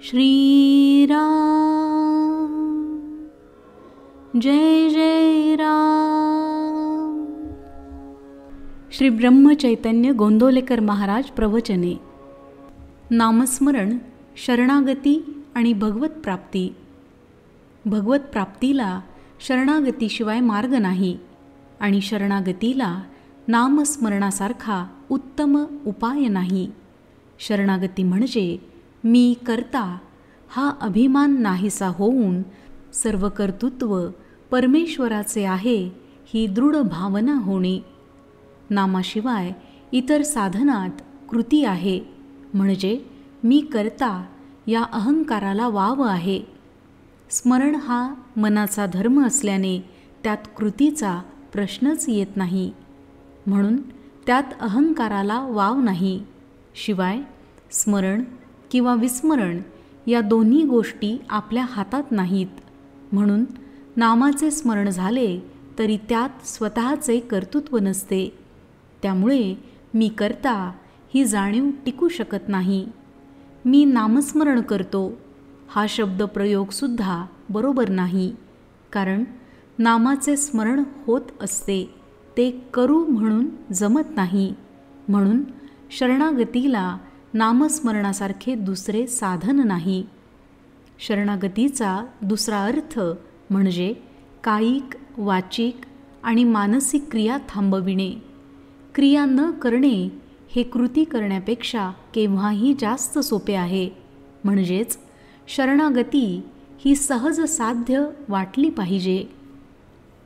श्रीराम जय जय राम। श्री ब्रह्मचैतन्य गोंदवलेकर महाराज प्रवचने। नामस्मरण, शरणागती आणि भगवत प्राप्ती। भगवत प्राप्तीला शरणागतीशिवाय मार्ग नाही आणि शरणागतीला नामस्मरणासारखा उत्तम उपाय नाही। शरणागती म्हणजे मी करता हा अभिमान नाहीसा होऊन सर्व कर्तृत्व परमेश्वराचे आहे ही दृढ भावना होणे। नामाशिवाय इतर साधनात कृती आहे म्हणजे मी करता या अहंकाराला वाव आहे। स्मरण हा मनाचा धर्म असल्याने त्यात कृतीचा प्रश्नच येत नाही, म्हणून त्यात अहंकाराला वाव नाही। शिवाय स्मरण किंवा विस्मरण या दोन्ही गोष्टी आपल्या हातात नाहीत, म्हणून नामाचे स्मरण झाले तरी त्यात स्वतःचे कर्तृत्व नसते। त्यामुळे मी करता ही जाणीव टिकू शकत नाही। मी नामस्मरण करतो हा शब्द प्रयोगसुद्धा बरोबर नाही, कारण नामाचे स्मरण होत असते, ते करू म्हणून जमत नाही। म्हणून शरणागतीला नामस्मरणासारखे दुसरे साधन नाही। शरणागतीचा दुसरा अर्थ म्हणजे कायिक, वाचिक आणि मानसिक क्रिया थांबविणे। क्रिया न करणे हे कृती करण्यापेक्षा केव्हाही जास्त सोपे आहे। म्हणजेच शरणागती ही सहज साध्य वाटली पाहिजे,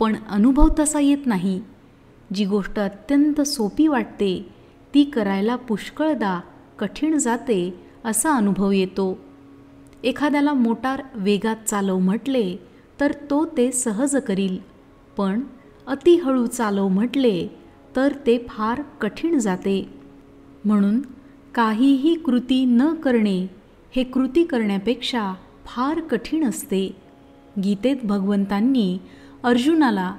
पण अनुभव तसा येत नाही। जी गोष्ट अत्यंत सोपी वाटते ती करायला पुष्कळदा कठीण जाते असा अनुभव येतो। एखाद्याला मोटार वेगात चालव म्हटले तर तो ते सहज करील, पण अति हळू चालव म्हटले तर ते फार कठीण जाते। म्हणून काहीही कृती न करणे हे कृती करण्यापेक्षा फार कठीण असते। गीतेत भगवंतांनी अर्जुनाला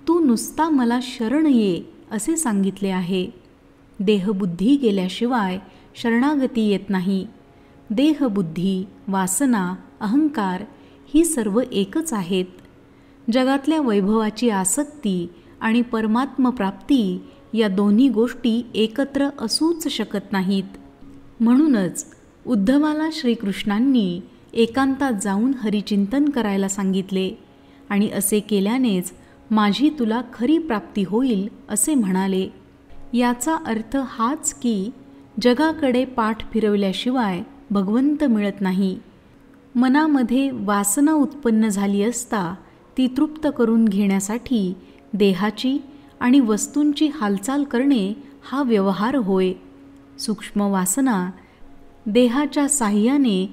तू नुसता मला शरण ये असे सांगितले आहे। देहबुद्धी गेल्याशिवाय शरणागती येत नाही। देहबुद्धी, वासना, अहंकार ही सर्व एकच आहेत। जगातल्या वैभवाची आसक्ती आणि परमात्मप्राप्ती या दोन्ही गोष्टी एकत्र असूच शकत नाहीत। म्हणूनच उद्धवाला श्रीकृष्णांनी एकांतात जाऊन हरिचिंतन करायला सांगितले आणि असे केल्यानेच माझी तुला खरी प्राप्ती होईल असे म्हणाले। याचा अर्थ हाच की जगाकडे पाठ फिरवल्याशिवाय भगवंत मिळत नाही। मनामध्ये वासना उत्पन्न झाली असता ती तृप्त करून घेण्यासाठी देहाची आणि वस्तूंची हालचाल करणे हा व्यवहार होय। सूक्ष्म वासना देहाच्या साह्याने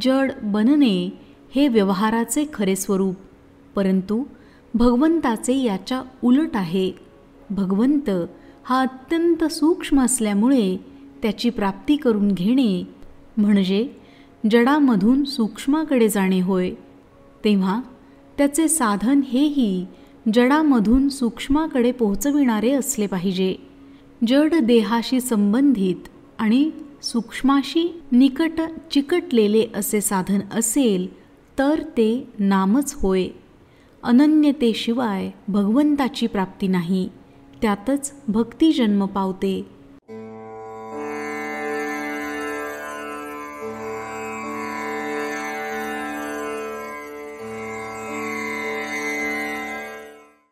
जड बनणे हे व्यवहाराचे खरे स्वरूप, परंतु भगवंताचे याच्या उलट आहे। भगवंत हा अत्यंत सूक्ष्म असल्यामुळे त्याची प्राप्ती करून घेणे म्हणजे जडामधून सूक्ष्माकडे जाणे होय। तेव्हा त्याचे साधन हेही जडामधून सूक्ष्माकडे पोहोचविणारे असले पाहिजे। जड देहाशी संबंधित आणि सूक्ष्माशी निकट चिकटलेले असे साधन असेल तर ते नामच होय। अनन्यतेशिवाय भगवंताची प्राप्ती नाही, त्यातच भक्ती जन्म पावते।